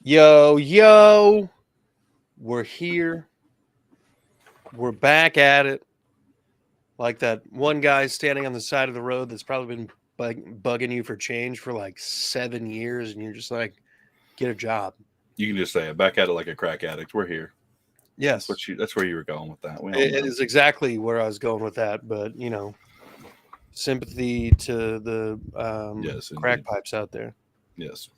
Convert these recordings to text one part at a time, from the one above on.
Yo, yo, we're here. We're back at it. Like that one guy standing on the side of the road that's probably been bugging you for change for like 7 years, and you're just like, get a job. You can just say it. Back at it like a crack addict. We're here. Yes, That's where you were going with that. We all it know. is exactly where I was going with that. But, sympathy to the Yes, crack indeed. pipes out there. Yes.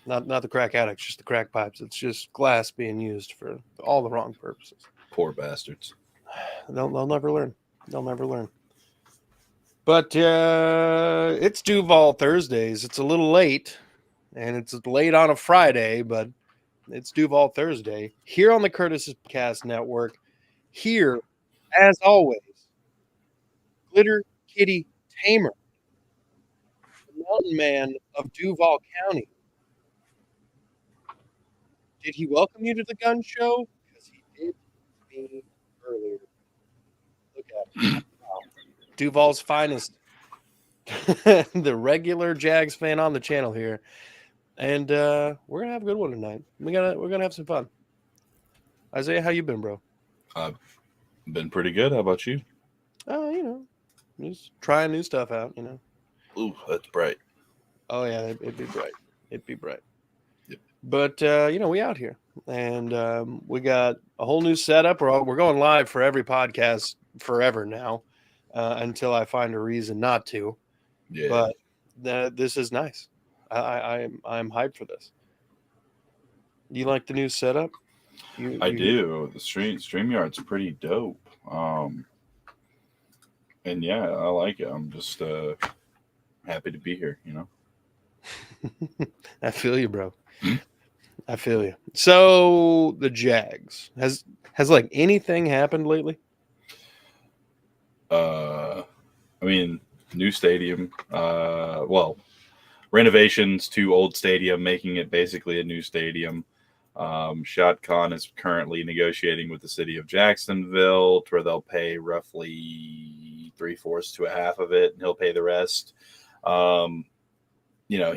Not the crack addicts, just the crack pipes. It's just glass being used for all the wrong purposes. Poor bastards. They'll never learn. They'll never learn. But it's Duval Thursdays. It's a little late, and it's late on a Friday, but it's Duval Thursday here on the Curtis Cast Network. Here, as always, Glitter Kitty Tamer, the mountain man of Duval County. Did he welcome you to the gun show? Because he did me earlier. Look at him. Wow. Duval's finest. The regular Jags fan on the channel here. And we're gonna have a good one tonight. We're gonna have some fun. Isaiah, how you been, bro? I've been pretty good. How about you? Oh, just trying new stuff out. Ooh, that's bright. Oh yeah, it'd be bright. It'd be bright. Yep. But we out here, and we got a whole new setup. We're going live for every podcast forever now, until I find a reason not to. Yeah. But this is nice. I'm hyped for this. You like the new setup? I do. The StreamYard's pretty dope. And yeah, I like it. I'm just happy to be here. I feel you, bro. Hmm? I feel you. So the Jags has like anything happened lately? I mean, new stadium. Well, renovations to old stadium, making it basically a new stadium. Shad Khan is currently negotiating with the city of Jacksonville to where they'll pay roughly 3/4 to a half of it, and he'll pay the rest.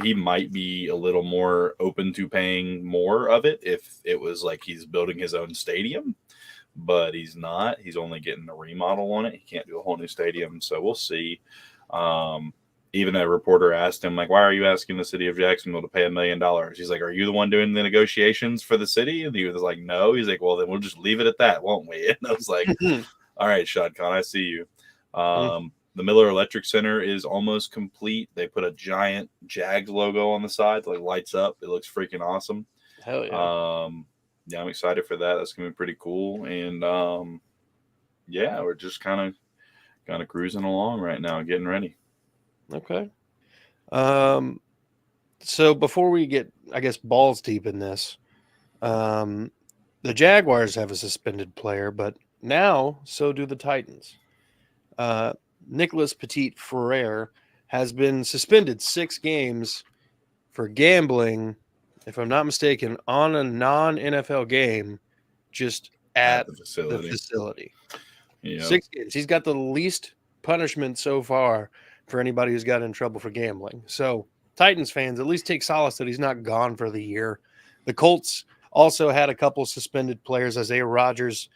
He might be a little more open to paying more of it if it was like he's building his own stadium, but he's not. He's only getting a remodel on it. He can't do a whole new stadium, so we'll see. Even a reporter asked him, like, why are you asking the city of Jacksonville to pay $1 million? He's like, are you the one doing the negotiations for the city? And he was like, no. He's like, well, then we'll just leave it at that, won't we? And I was like, all right, Shad Khan, I see you. The Miller Electric Center is almost complete. They put a giant Jags logo on the side, like lights up. It looks freaking awesome. Hell yeah. Yeah, I'm excited for that. That's gonna be pretty cool. And yeah, we're just kind of cruising along right now, getting ready. Okay. So before we get, I guess, balls deep in this, the Jaguars have a suspended player, but now so do the Titans. Nicholas Petit Ferrer has been suspended 6 games for gambling, if I'm not mistaken, on a non-NFL game just at the facility. Yep. 6 games. He's got the least punishment so far for anybody who's got in trouble for gambling. So Titans fans, at least take solace that he's not gone for the year. The Colts also had a couple suspended players, Isaiah Rodgers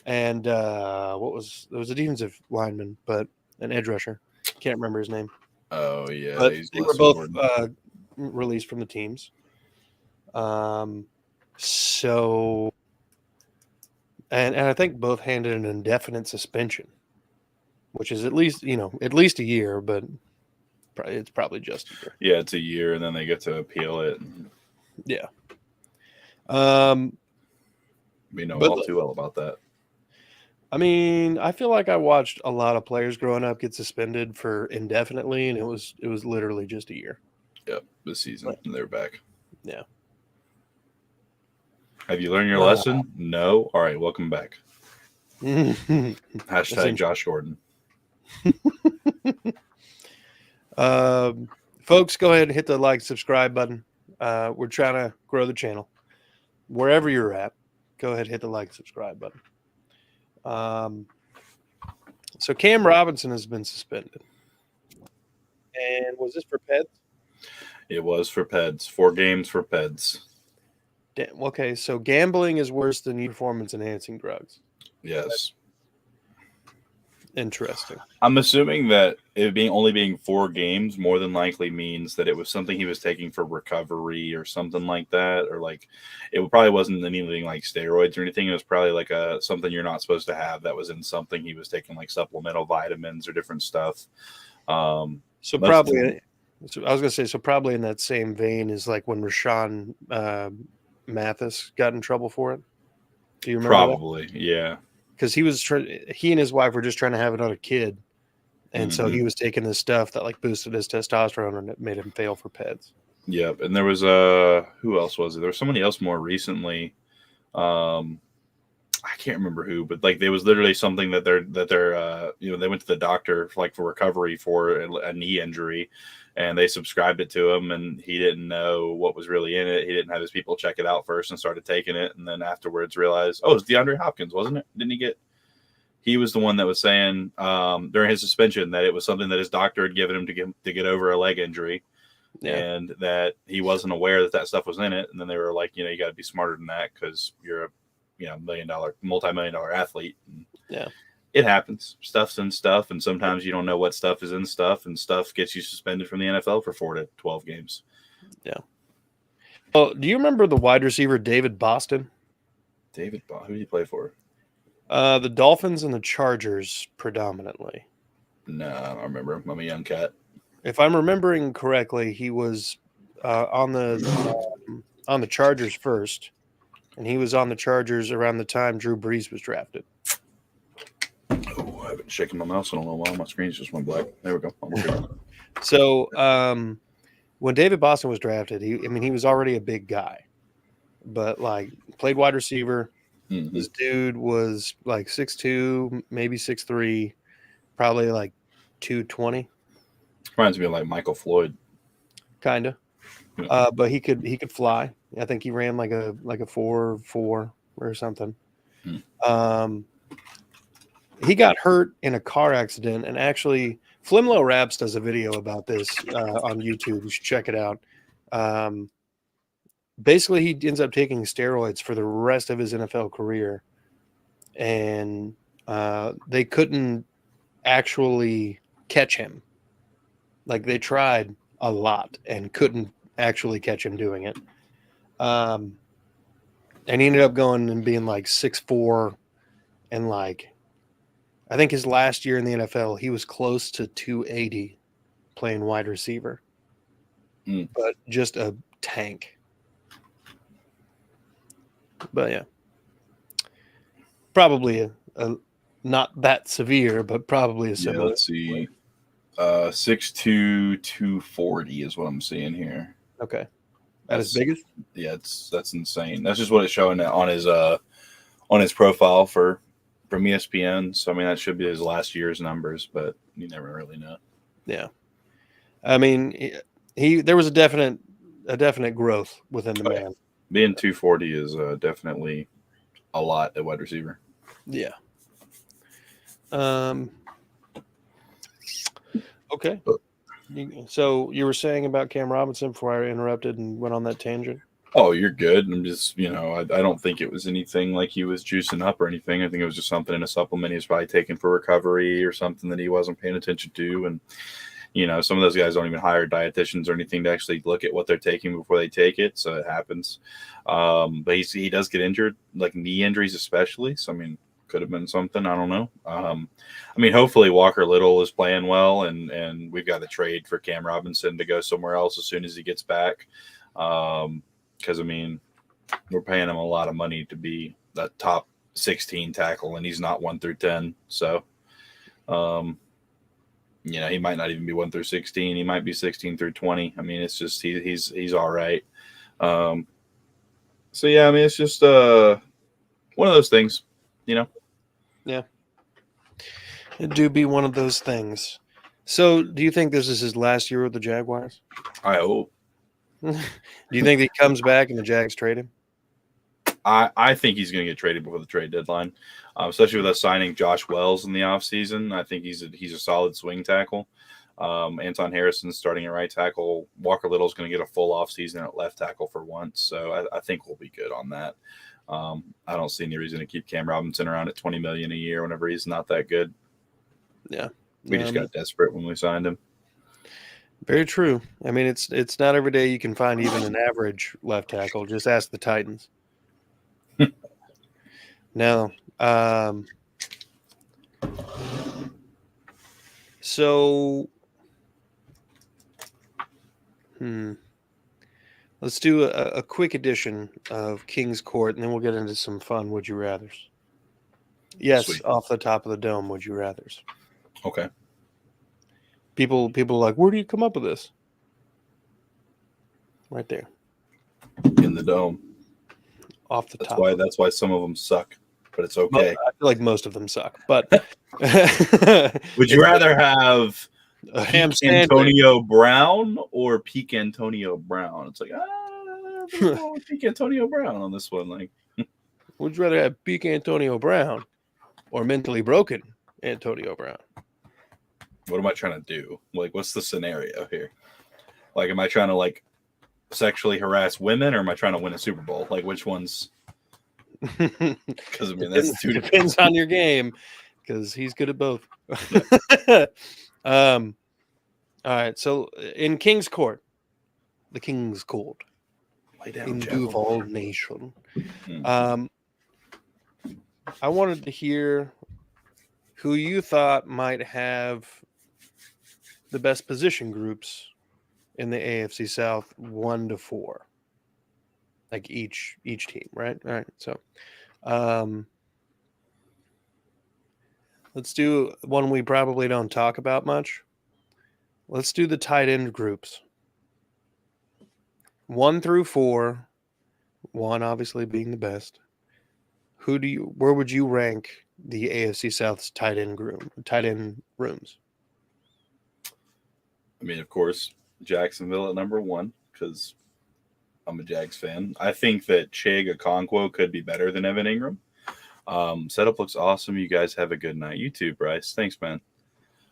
and there was a defensive lineman, but an edge rusher. Can't remember his name. Oh yeah, but they were both released from the teams. So and I think both handed an indefinite suspension, which is at least a year, but it's probably just a year. Yeah, it's a year, and then they get to appeal it. Yeah. We know all too well about that. I mean, I feel like I watched a lot of players growing up get suspended for indefinitely, and it was literally just a year. Yep, this season they're back. Yeah. Have you learned your lesson? No. All right, welcome back. Hashtag Josh Gordon. Folks, go ahead and hit the like, subscribe button. We're trying to grow the channel. Wherever you're at, go ahead and hit the like, subscribe button. So Cam Robinson has been suspended. And was this for Peds? It was for Peds. 4 games for Peds. Okay, so gambling is worse than performance-enhancing drugs. Yes. Interesting. I'm assuming that it only being 4 games more than likely means that it was something he was taking for recovery or something like that, or like it probably wasn't anything like steroids or anything. It was probably like something you're not supposed to have that was in something he was taking, like supplemental vitamins or different stuff. So probably, so I was gonna say, so probably in that same vein is like when Rashawn Mathis got in trouble for it. Do you remember probably that? Yeah. Because he and his wife were just trying to have another kid, and so he was taking this stuff that like boosted his testosterone and it made him fail for peds. Yep. And there was who else was it? There was somebody else more recently. I can't remember who, but like there was literally something that they're they went to the doctor for recovery for a knee injury, and they subscribed it to him, and he didn't know what was really in it. He didn't have his people check it out first and started taking it, and then afterwards realized, oh, it's DeAndre Hopkins, wasn't it? Didn't he get? He was the one that was saying during his suspension that it was something that his doctor had given him to get over a leg injury. Yeah. And that he wasn't aware that stuff was in it. And then they were like, you got to be smarter than that because you're a multi-million-dollar athlete. And yeah, it happens. Stuff's in stuff, and sometimes you don't know what stuff is in stuff, and stuff gets you suspended from the NFL for 4 to 12 games. Yeah. Well, do you remember the wide receiver David Boston? Who did he play for? The Dolphins and the Chargers predominantly. No, I don't remember him. I'm a young cat. If I'm remembering correctly, he was on the Chargers first, and he was on the Chargers around the time Drew Brees was drafted. Oh, I haven't shaken my mouse in a little while. My screen's just went black. There we go. So when David Boston was drafted, he was already a big guy, but like played wide receiver. Mm-hmm. This dude was like 6'2", maybe 6'3", probably like 220. Reminds me of like Michael Floyd, kind of. Yeah. But he could fly. I think he ran like a 4.4 or something. He got hurt in a car accident, and actually, Flimlo Raps does a video about this on YouTube. You should check it out. Basically, he ends up taking steroids for the rest of his NFL career, and they couldn't actually catch him. Like, they tried a lot and couldn't actually catch him doing it. And he ended up going and being like 6'4", and like, I think his last year in the NFL, he was close to 280 playing wide receiver, but just a tank. But yeah, probably a not that severe, but probably a similar. Yeah, let's see. 6'2", 240 is what I'm seeing here. Okay. That's as big as? Yeah, that's insane. That's just what it's showing on his profile from ESPN. So I mean that should be his last year's numbers, but you never really know. Yeah. I mean there was a definite growth within the man. Being 240 is definitely a lot at wide receiver. Yeah. Okay. So you were saying about Cam Robinson before I interrupted and went on that tangent? Oh, you're good. I'm just, I don't think it was anything like he was juicing up or anything. I think it was just something in a supplement he was probably taking for recovery or something that he wasn't paying attention to. And, some of those guys don't even hire dietitians or anything to actually look at what they're taking before they take it. So it happens. But he does get injured, like knee injuries especially. So, I mean, could have been something. I don't know. Hopefully Walker Little is playing well, and we've got a trade for Cam Robinson to go somewhere else as soon as he gets back. Because, we're paying him a lot of money to be the top 16 tackle, and he's not 1 through 10. So, he might not even be 1 through 16. He might be 16 through 20. It's just he's all right. So, yeah, it's just one of those things, Yeah. It do be one of those things. So, do you think this is his last year with the Jaguars? I hope. Do you think he comes back and the Jags trade him? I think he's going to get traded before the trade deadline, especially with us signing Josh Wells in the offseason. I think he's a solid swing tackle. Anton Harrison's starting at right tackle. Walker Little's going to get a full off season at left tackle for once, so I think we'll be good on that. I don't see any reason to keep Cam Robinson around at $20 million a year whenever he's not that good. Yeah, we just got desperate when we signed him. Very true. I mean, it's not every day you can find even an average left tackle. Just ask the Titans. No. So, let's do a quick edition of King's Court, and then we'll get into some fun would you rathers. Yes, sweet. Off the top of the dome, would you rathers? Okay. People are like, where do you come up with this? Right there. In the dome. Off the top. That's why some of them suck, but it's okay. I feel like most of them suck, but would you rather have peak Antonio Brown or peak Antonio Brown? It's like, peak Antonio Brown on this one. Like, would you rather have peak Antonio Brown or mentally broken Antonio Brown? What am I trying to do? Like, what's the scenario here? Like, am I trying to like sexually harass women, or am I trying to win a Super Bowl? Like, which one's? Because I mean, that's two depends on your game. Because he's good at both. All right. So in King's Court, the King's Court, in Duval Nation, I wanted to hear who you thought might have the best position groups in the AFC South 1 to 4, like each team, right? All right. So, let's do one we probably don't talk about much. Let's do the tight end groups. 1 through 4, 1 obviously being the best. Where would you rank the AFC South's tight end rooms? I mean, of course, Jacksonville at number 1 because I'm a Jags fan. I think that Chig Okonkwo could be better than Evan Ingram. Setup looks awesome. You guys have a good night. You too, Bryce. Thanks, man.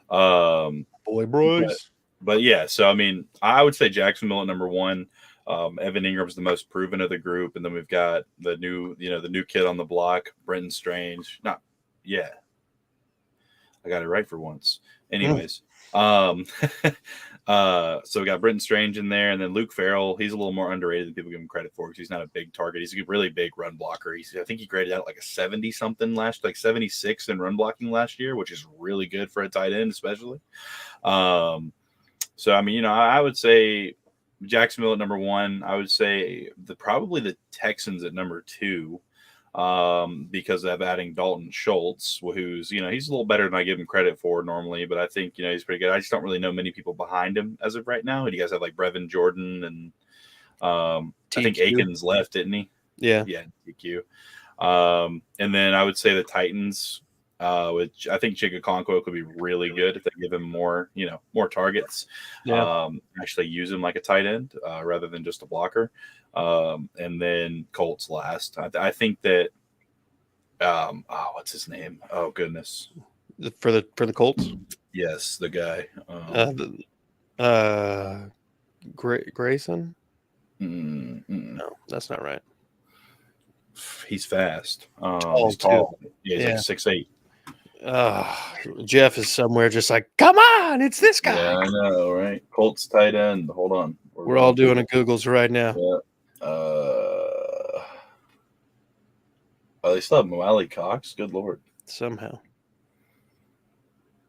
Boy, Bryce. But yeah, so I mean, I would say Jacksonville at number 1. Evan Ingram's the most proven of the group, and then we've got the new kid on the block, Brenton Strange. I got it right for once. Anyways, so we got Brenton Strange in there, and then Luke Farrell. He's a little more underrated than people give him credit for because he's not a big target. He's a really big run blocker. I think he graded out like a 70 something like 76 in run blocking last year, which is really good for a tight end, especially. So I mean, I would say Jacksonville at number 1. I would say probably the Texans at number 2. Because of adding Dalton Schultz, who's, he's a little better than I give him credit for normally, but I think, he's pretty good. I just don't really know many people behind him as of right now. And you guys have like Brevin Jordan and I think Aikens left, didn't he? Yeah. Yeah, TQ. And then I would say the Titans, which I think Chig Okonkwo could be really good if they give him more targets. Yeah. Actually use him like a tight end rather than just a blocker. And then Colts last. I think that what's his name? Oh goodness. For the Colts? Yes, the guy. Grayson? No, that's not right. He's fast. He's tall. Yeah, he's like 6'8". Jeff is somewhere just like, come on, it's this guy. Yeah, I know, right? Colts tight end. Hold on. We're all doing a Googles right now. Yeah. They still have Moali Cox. Good Lord. Somehow.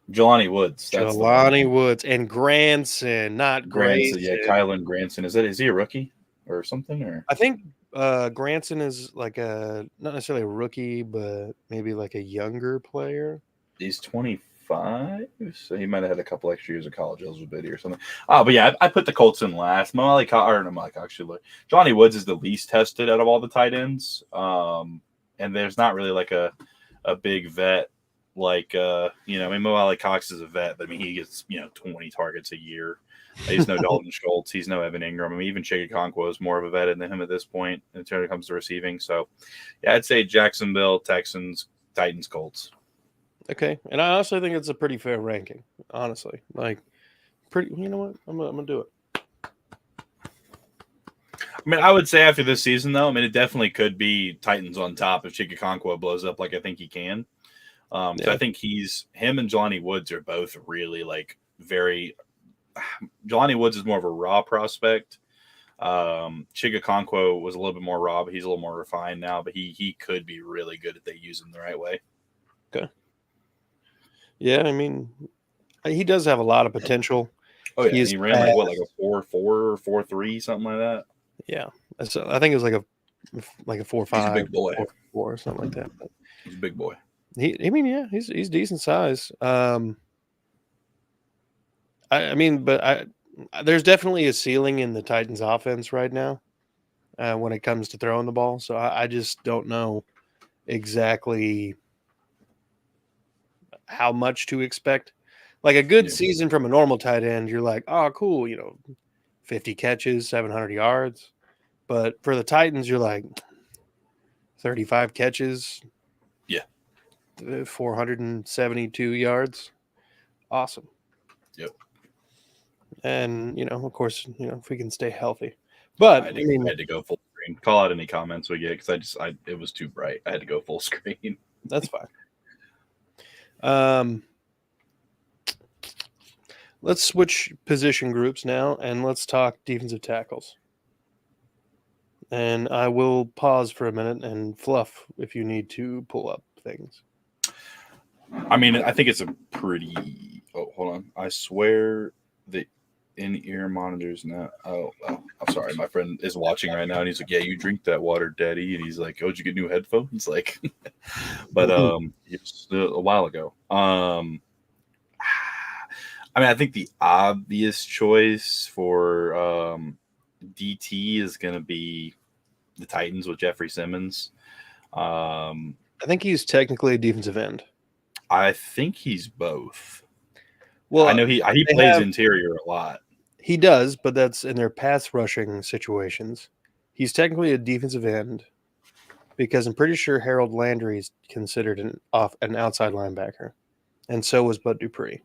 Jelani Woods. Jelani Woods and Granson, not Grayson. Yeah, Kylan Granson. Is he a rookie or something? Or I think Granson is like not necessarily a rookie, but maybe like a younger player. He's 25, so he might have had a couple extra years of college eligibility or something. But yeah, I put the Colts in last. Johnny Woods is the least tested out of all the tight ends. And there's not really like a big vet like Mo Ali Cox is a vet, but I mean he gets 20 targets a year. He's no Dalton Schultz. He's no Evan Ingram. I mean, even Chig Okonkwo is more of a vet than him at this point in terms it comes to receiving. So, yeah, I'd say Jacksonville, Texans, Titans, Colts. Okay, and I also think it's a pretty fair ranking, honestly. Like, pretty. You know what? I'm gonna do it. I mean, I would say after this season, though, I mean, it definitely could be Titans on top if Chigakonkwo blows up like I think he can. So I think him and Jelani Woods are both really like very. Jelani Woods is more of a raw prospect. Chigakonkwo was a little bit more raw, but he's a little more refined now. But he could be really good if they use him the right way. Okay. Yeah, I mean, he does have a lot of potential. Oh yeah, he ran like what, like a 4.4 or 4.3, something like that. Yeah, so I think it was like a 4.5. He's a big boy, 4.4 or something like that. But he's a big boy. I mean, yeah, he's decent size. I mean, but there's definitely a ceiling in the Titans' offense right now when it comes to throwing the ball. So I just don't know exactly how much to expect. Like a good season from a normal tight end, you're like, oh, cool, 50 catches, 700 yards. But for the Titans, you're like 35 catches, 472 yards. Awesome. Yep. And, of course, if we can stay healthy. But I had to go full screen. Call out any comments we get because it was too bright. I had to go full screen. That's fine. Let's switch position groups now, and let's talk defensive tackles. And I will pause for a minute and Fluff if you need to pull up things. I mean, I think it's a pretty. Oh, hold on. I swear the in-ear monitors now. Oh, I'm sorry. My friend is watching right now, and he's like, "Yeah, you drink that water, Daddy." And he's like, "Oh, did you get new headphones?" Like, but it's a while ago. I mean, I think the obvious choice for DT is going to be the Titans with Jeffrey Simmons. I think he's technically a defensive end. I think he's both. Well, I know he plays interior a lot. He does, but that's in their pass rushing situations. He's technically a defensive end because I'm pretty sure Harold Landry is considered an outside linebacker, and so was Bud Dupree.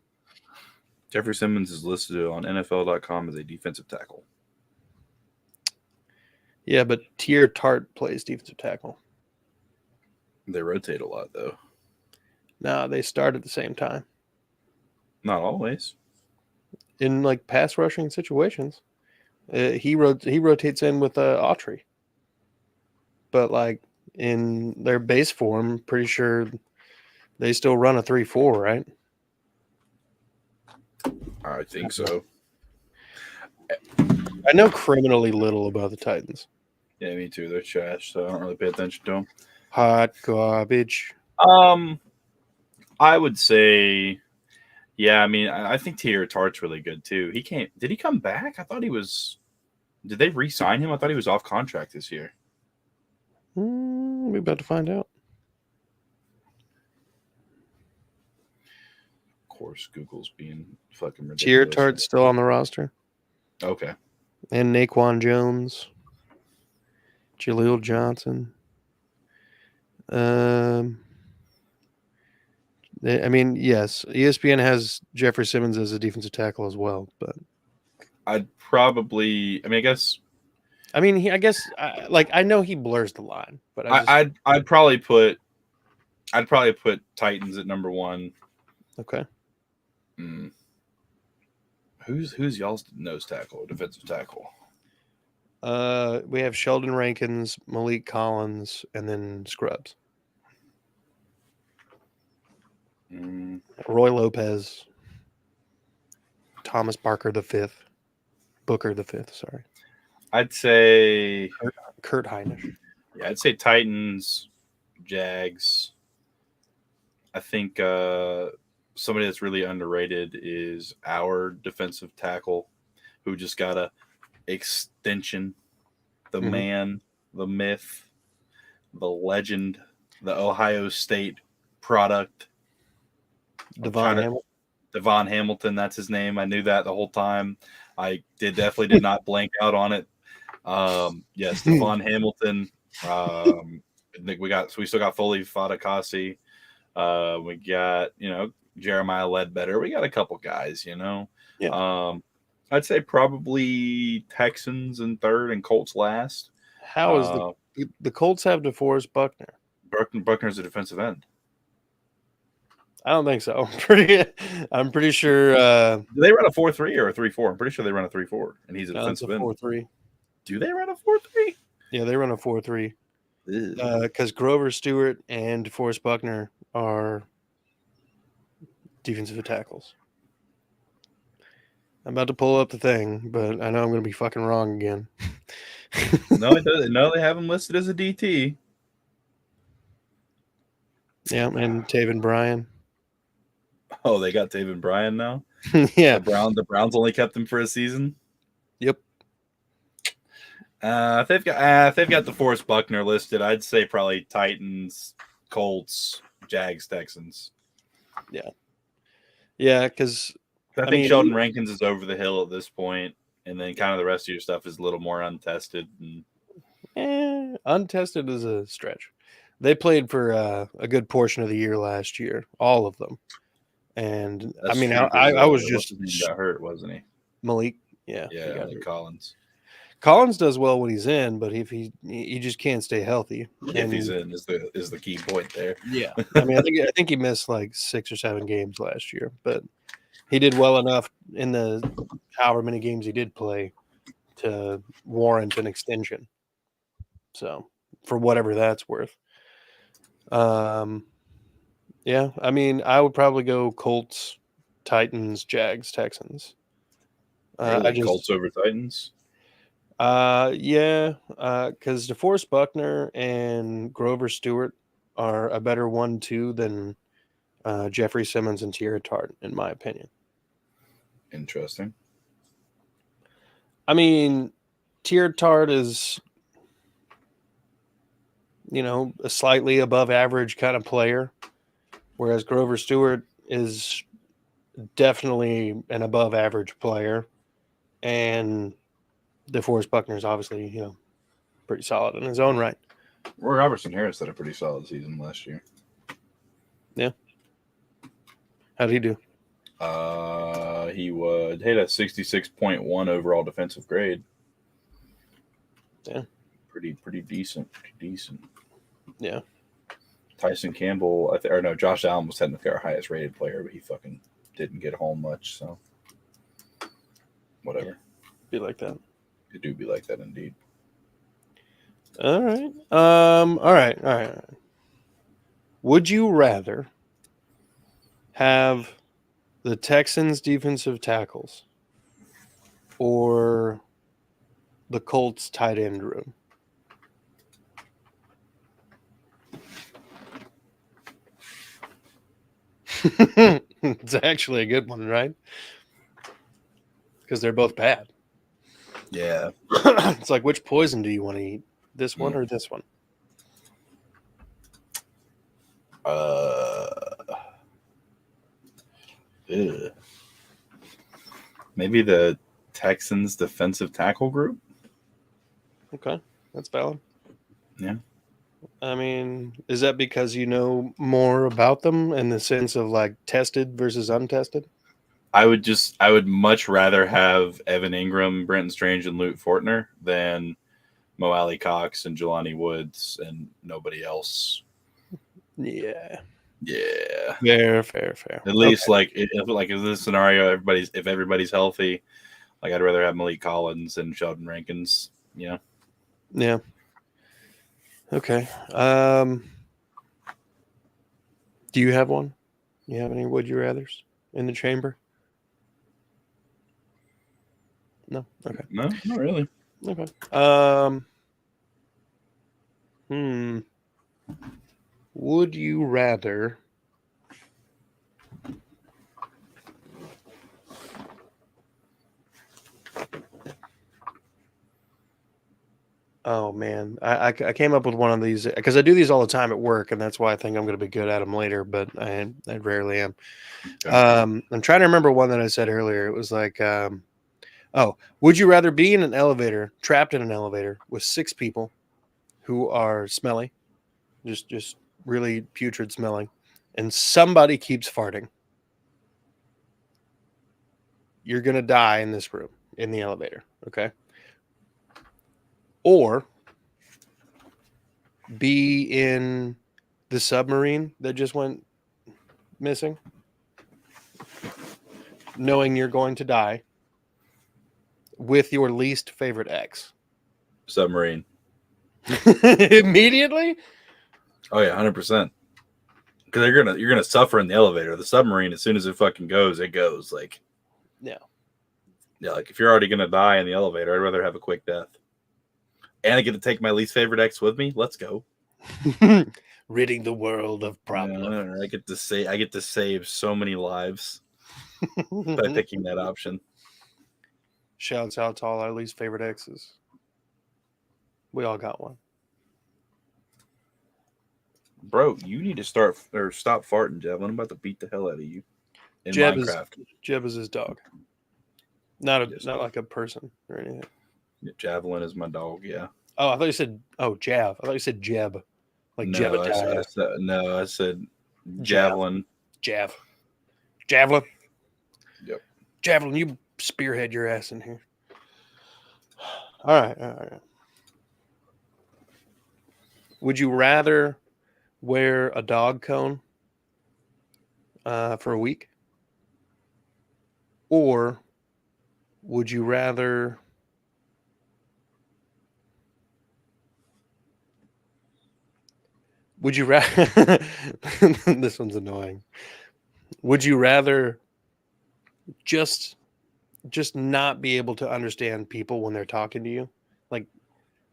Jeffrey Simmons is listed on NFL.com as a defensive tackle. Yeah, but Tier Tart plays defensive tackle. They rotate a lot, though. No, they start at the same time. Not always. In like pass rushing situations, he rotates in with Autry. But like in their base form, pretty sure they still run a 3-4, right? I think so. I know criminally little about the Titans. Yeah, me too. They're trash, so I don't really pay attention to them. Hot garbage. I would say, yeah. I mean, I think Tier Tart's really good too. Did he come back? I thought he was. Did they re-sign him? I thought he was off contract this year. We're about to find out. Of course, Google's being fucking ridiculous. Tier Tart's still on the roster. Okay. And Naquan Jones. Jaleel Johnson. I mean, yes, ESPN has Jeffrey Simmons as a defensive tackle as well, but I'd probably. I mean, I guess. I mean, I know he blurs the line, but I'd probably put Titans at number one. Okay. Who's y'all's nose tackle or defensive tackle? We have Sheldon Rankins, Malik Collins, and then Scrubs. Roy Lopez, Thomas Booker the fifth. Sorry. I'd say Kurt Heinisch. Yeah, I'd say Titans, Jags. I think somebody that's really underrated is our defensive tackle, who just got a extension. The man, the myth, the legend, the Ohio State product. Devon Hamilton, that's his name. I knew that the whole time. I definitely did not blank out on it. Yes, Devon Hamilton. We still got Foley Fatakasi. We got, Jeremiah Ledbetter. We got a couple guys, Yeah. I'd say probably Texans in third and Colts last. How is the Colts have DeForest Buckner? Buckner's a defensive end. I don't think so. I'm pretty sure. Do they run a 4-3 or a 3-4? I'm pretty sure they run a 3-4, and he's a No, it's a defensive end. 4-3. Do they run a 4-3? Yeah, they run a 4-3. Because Grover Stewart and DeForest Buckner are defensive tackles. I'm about to pull up the thing, but I know I'm going to be fucking wrong again. No, it doesn't. No, they have him listed as a DT. Yeah, and Taven Bryan. Oh, they got Taven Bryan now. Yeah, The Browns only kept him for a season. Yep. If they've got DeForest Buckner listed, I'd say probably Titans, Colts, Jags, Texans. Yeah, because I think Sheldon Rankins is over the hill at this point, and then kind of the rest of your stuff is a little more untested. Untested is a stretch. They played for a good portion of the year last year, all of them. And That's I mean, true, I was just he got hurt, wasn't he? Malik. Yeah, Yeah, like Collins. Collins does well when he's in, but if he just can't stay healthy. If he's in is the key point there. Yeah, I mean, I think he missed like 6 or 7 games last year, but he did well enough in the however many games he did play to warrant an extension. So for whatever that's worth. Yeah, I mean, I would probably go Colts, Titans, Jags, Texans. Really? Colts over Titans? Yeah, because DeForest Buckner and Grover Stewart are a better 1-2 than Jeffrey Simmons and Tierra Tart, in my opinion. Interesting. I mean, Tierra Tart is, a slightly above average kind of player, whereas Grover Stewart is definitely an above average player, and DeForest Buckner is obviously, pretty solid in his own right. Roy Robertson Harris had a pretty solid season last year. Yeah. How did he do? He would hit a 66.1 overall defensive grade. Yeah. Pretty decent. Pretty decent. Yeah. Tyson Campbell, Josh Allen was technically our highest rated player, but he fucking didn't get home much, so whatever. Be like that. It do be like that indeed. All right. All right. Would you rather have the Texans defensive tackles or the Colts tight end room? It's actually a good one, right? Because they're both bad. Yeah. It's like, which poison do you want to eat? This one or this one? Maybe the Texans defensive tackle group. Okay, that's valid. Yeah. I mean, is that because you know more about them in the sense of like tested versus untested? I would much rather have Evan Ingram, Brenton Strange, and Luke Fortner than Mo Alley Cox and Jelani Woods and nobody else. Yeah. Fair. At least if in this scenario, if everybody's healthy, like I'd rather have Malik Collins and Sheldon Rankins. Yeah. Yeah. Okay. Do you have one? You have any would you rathers in the chamber? No. Okay. No, not really. Okay. Would you rather Oh man, I came up with one of these because I do these all the time at work, and that's why I think I'm going to be good at them later. But I rarely am. Okay. I'm trying to remember one that I said earlier. It was like, would you rather be in an elevator, trapped in an elevator with 6 people who are smelly, just really putrid smelling, and somebody keeps farting, you're going to die in this room, in the elevator, okay? Or be in the submarine that just went missing, knowing you're going to die with your least favorite ex. Submarine. Immediately? Oh yeah, 100%. Because you're gonna suffer in the elevator. The submarine, as soon as it fucking goes, it goes. Like, Yeah. yeah, like if you're already gonna die in the elevator, I'd rather have a quick death. And I get to take my least favorite ex with me. Let's go. Ridding the world of problems. I get to save so many lives by picking that option. Shouts out to all our least favorite exes. We all got one. Bro, you need to stop farting, Javelin. I'm about to beat the hell out of you in Minecraft. Jeb is his dog. Not like a person or anything. Javelin is my dog, yeah. Oh, I thought you said Jav. I thought you said Jeb. Like Jebediah. I said Javelin. Javelin. Yep. Javelin, you spearhead your ass in here. All right. Would you rather wear a dog cone for a week? Or would you rather this one's annoying. Would you rather just not be able to understand people when they're talking to you?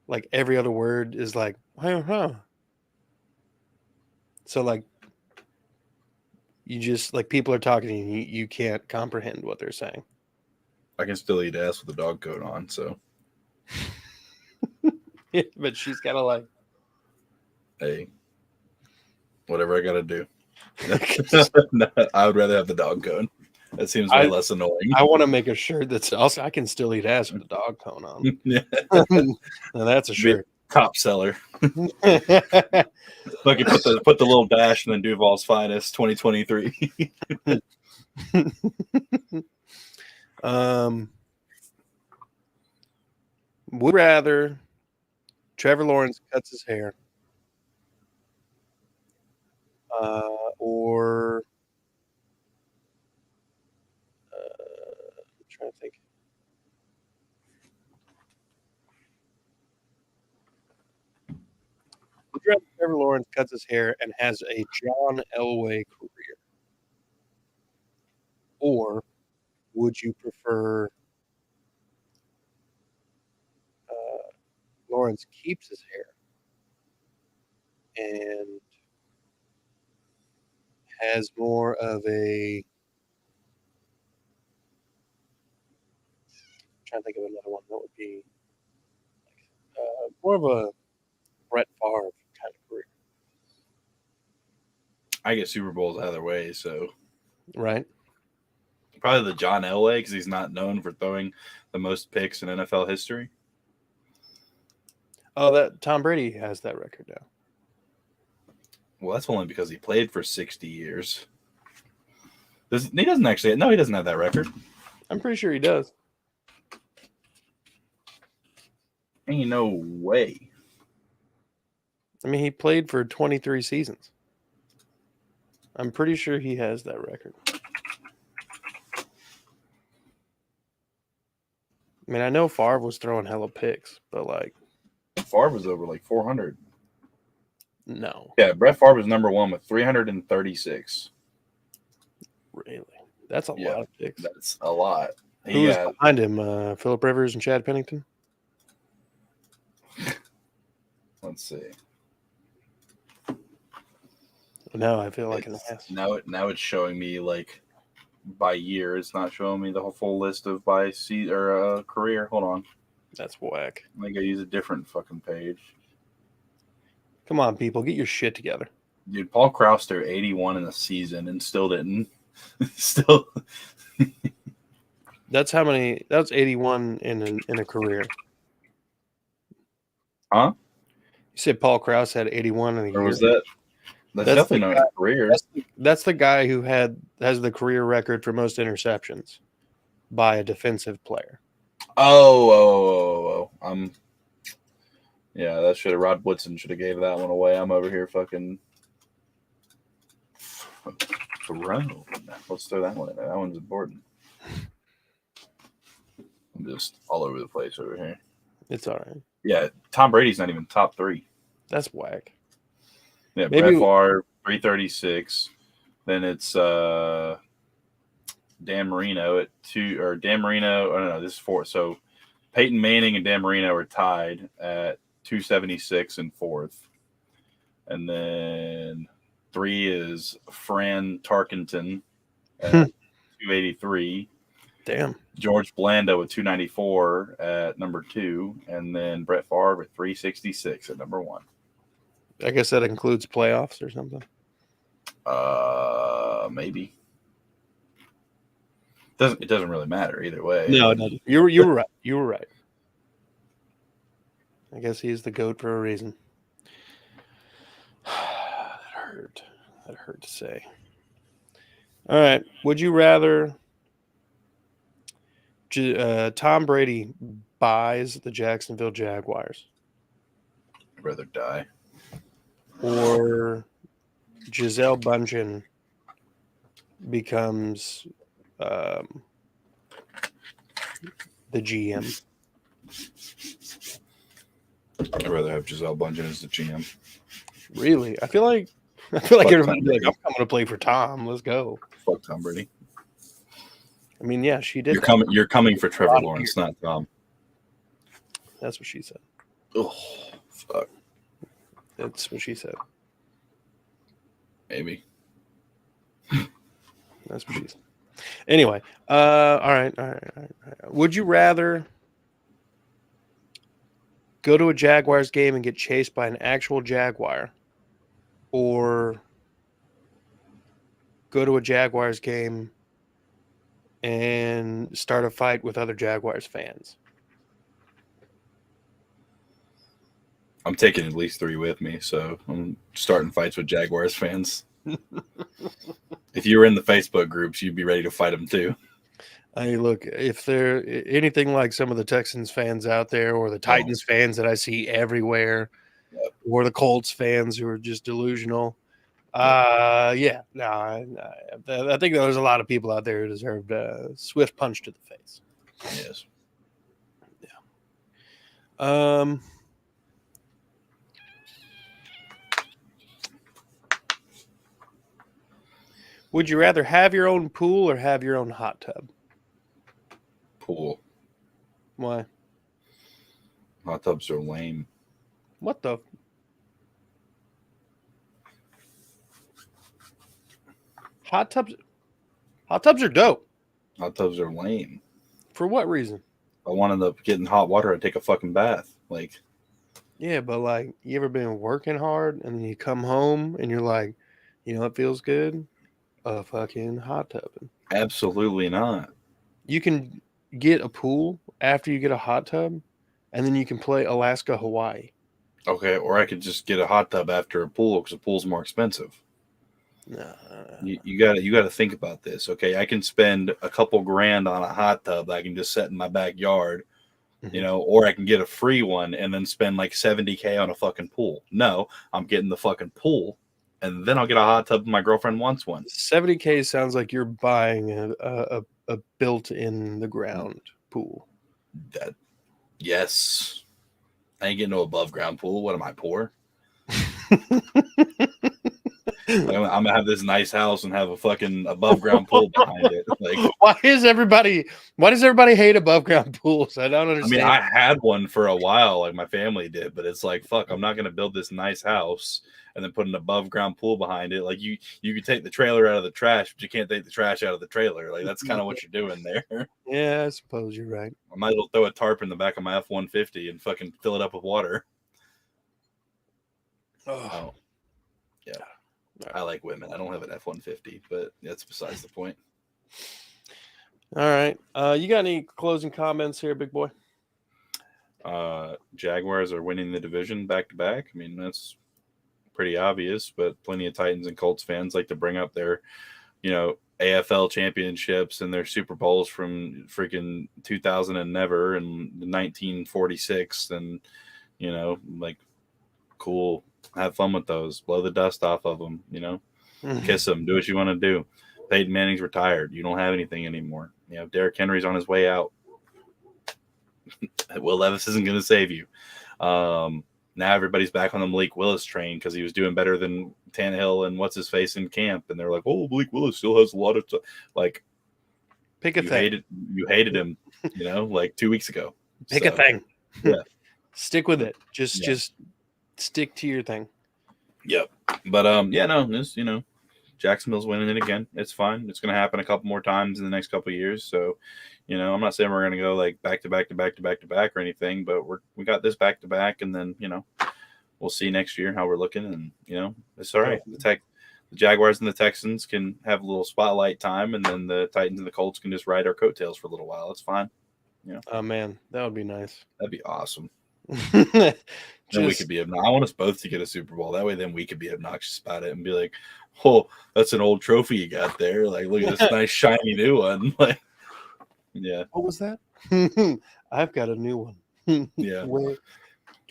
Like every other word is like, huh. So like you just like people are talking to you, you can't comprehend what they're saying. I can still eat ass with a dog coat on, so. Yeah, but she's gotta like, hey, whatever I gotta do. No, I would rather have the dog cone. That seems way less annoying. I want to make a shirt that's also I can still eat ass with a dog cone on. Yeah. Now that's a shirt. Top seller. Fucking put the little dash and then Duval's finest 2023. Would rather Trevor Lawrence cuts his hair or I'm trying to think. Would you rather Trevor Lawrence cuts his hair and has a John Elway career? Or would you prefer Lawrence keeps his hair and has more of a I'm trying to think of another one that would be more of a Brett Favre kind of career. I get Super Bowls either way, so Right. probably the John Elway because he's not known for throwing the most picks in NFL history. Oh, that Tom Brady has that record now. Well, that's only because he played for 60 years. He doesn't have that record. I'm pretty sure he does. Ain't no way. I mean, he played for 23 seasons. I'm pretty sure he has that record. I mean, I know Favre was throwing hella picks, but like Favre was over like 400. No. Yeah, Brett Favre was number one with 336. Really? That's a lot of picks. That's a lot. Who was behind him? Phillip Rivers and Chad Pennington? Let's see. No, I feel like an ass. Now it's showing me like by year. It's not showing me the whole full list of by career. Hold on. That's whack. I think I use a different fucking page. Come on, people, get your shit together. Dude, Paul Krause threw 81 in the season and still didn't. Still. That's how many. That's 81 in a career. Huh? You said Paul Krause had 81 in a year. Or was that? That's definitely not a career. That's the guy who has the career record for most interceptions. by a defensive player. Yeah, that should have Rod Woodson should have gave that one away. I'm over here fucking thrown. Let's throw that one in there. That one's important. I'm just all over the place over here. It's all right. Yeah, Tom Brady's not even top 3. That's whack. Yeah, Maybe Brett Favre 336. Then it's Dan Marino at 2, or Dan Marino. Oh no, this is 4. So Peyton Manning and Dan Marino are tied at 276 and 4th. And then 3 is Fran Tarkenton at 283. Damn. George Blando at 294 at number 2. And then Brett Favre at 366 at number 1. I guess that includes playoffs or something. Maybe. It doesn't really matter either way. No, it doesn't. You were right. You were right. I guess he's the GOAT for a reason. That hurt to say. All right. Would you rather Tom Brady buys the Jacksonville Jaguars, I'd rather die, or Gisele Bündchen becomes the GM? I'd rather have Gisele Bündchen as the GM. Really? I feel like everybody like, I'm coming to play for Tom. Let's go. Fuck Tom Brady. I mean, yeah, she did. You're coming for Trevor Lawrence, not Tom. That's what she said. Oh, fuck. That's what she said. Maybe. That's what she said. Anyway, all right. Would you rather go to a Jaguars game and get chased by an actual Jaguar, or go to a Jaguars game and start a fight with other Jaguars fans? I'm taking at least 3 with me, so I'm starting fights with Jaguars fans. If you were in the Facebook groups, you'd be ready to fight them too. I mean, look, if they're anything like some of the Texans fans out there, or the Titans fans that I see everywhere, or the Colts fans who are just delusional, I think there's a lot of people out there who deserved a swift punch to the face. Yes. Yeah. Would you rather have your own pool or have your own hot tub? Pool. Why? Hot tubs are lame. What the? Hot tubs are dope. Hot tubs are lame. For what reason? If I wanted to get in hot water, I'd take a fucking bath. Like, yeah, but like, you ever been working hard and then you come home and you're like, you know, it feels good? A fucking hot tub. Absolutely not. You can get a pool after you get a hot tub, and then you can play Alaska, Hawaii. Okay, or I could just get a hot tub after a pool because a pool's more expensive. You got to think about this. Okay, I can spend a couple grand on a hot tub that I can just set in my backyard, you know, or I can get a free one and then spend like $70,000 on a fucking pool. No, I'm getting the fucking pool, and then I'll get a hot tub if my girlfriend wants one. $70,000 sounds like you're buying a built in the ground pool. Yes. I ain't getting no above ground pool. What am I, poor? I'm gonna have this nice house and have a fucking above ground pool behind it. Like, why does everybody hate above ground pools? I don't understand. I mean, I had one for a while, like my family did, but it's like, fuck, I'm not gonna build this nice house and then put an above ground pool behind it. Like, you could take the trailer out of the trash, but you can't take the trash out of the trailer. Like, that's kind of what you're doing there. Yeah, I suppose you're right. I might as well throw a tarp in the back of my F-150 and fucking fill it up with water. Oh. Yeah. I like women. I don't have an F-150, but that's besides the point. All right. You got any closing comments here, big boy? Jaguars are winning the division back to back. I mean, that's pretty obvious, but plenty of Titans and Colts fans like to bring up their AFL championships and their Super Bowls from freaking 2000 and never and 1946, and like, cool, have fun with those, blow the dust off of them, kiss them, do what you want to do. Peyton Manning's retired. You don't have anything anymore. Derrick Henry's on his way out. Will Levis isn't going to save you. Now everybody's back on the Malik Willis train because he was doing better than Tannehill and what's his face in camp, and they're like, "Oh, Malik Willis still has a lot of like." Pick a thing. You hated him, like 2 weeks ago. Pick a thing. Yeah, stick with it. Just stick to your thing. Yep. But this Jacksonville's winning it again. It's fine. It's going to happen a couple more times in the next couple of years. So, I'm not saying we're going to go like back to back to back to back to back or anything, but we got this back to back, and then we'll see next year how we're looking, and it's all right. The Jaguars and the Texans can have a little spotlight time, and then the Titans and the Colts can just ride our coattails for a little while. It's fine. Oh man, that would be nice. That'd be awesome. Then we could be I want us both to get a Super Bowl. That way, then we could be obnoxious about it and be like, "Oh, that's an old trophy you got there. Like, look at this nice shiny new one." Like, yeah. What was that? I've got a new one. Yeah. Were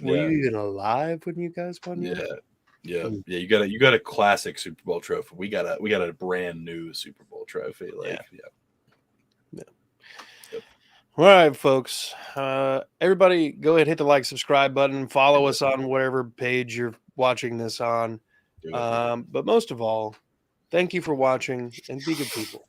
you even alive when you guys won? Yeah. You got a classic Super Bowl trophy. We got a brand new Super Bowl trophy. Like, yeah. All right, folks. Everybody, go ahead, hit the like, subscribe button. Follow us on whatever page you're watching this on. But most of all, thank you for watching, and be good people.